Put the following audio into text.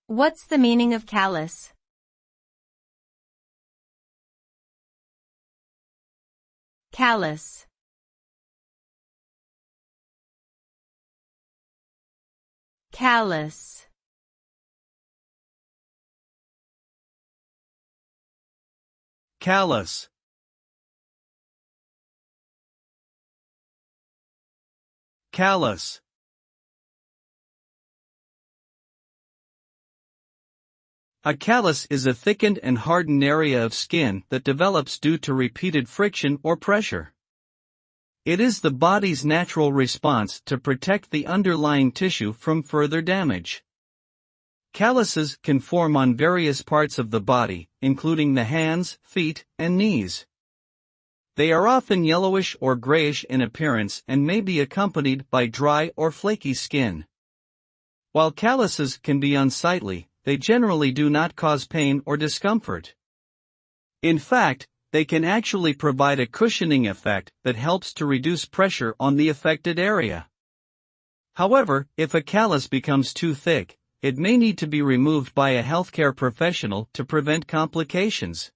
What's the meaning of callus? Callus. Callus. Callus. Callus. A callus is a thickened and hardened area of skin that develops due to repeated friction or pressure. It is the body's natural response to protect the underlying tissue from further damage. Calluses can form on various parts of the body, including the hands, feet, and knees. They are often yellowish or grayish in appearance and may be accompanied by dry or flaky skin. While calluses can be unsightly, they generally do not cause pain or discomfort. In fact, they can actually provide a cushioning effect that helps to reduce pressure on the affected area. However, if a callus becomes too thick, it may need to be removed by a healthcare professional to prevent complications.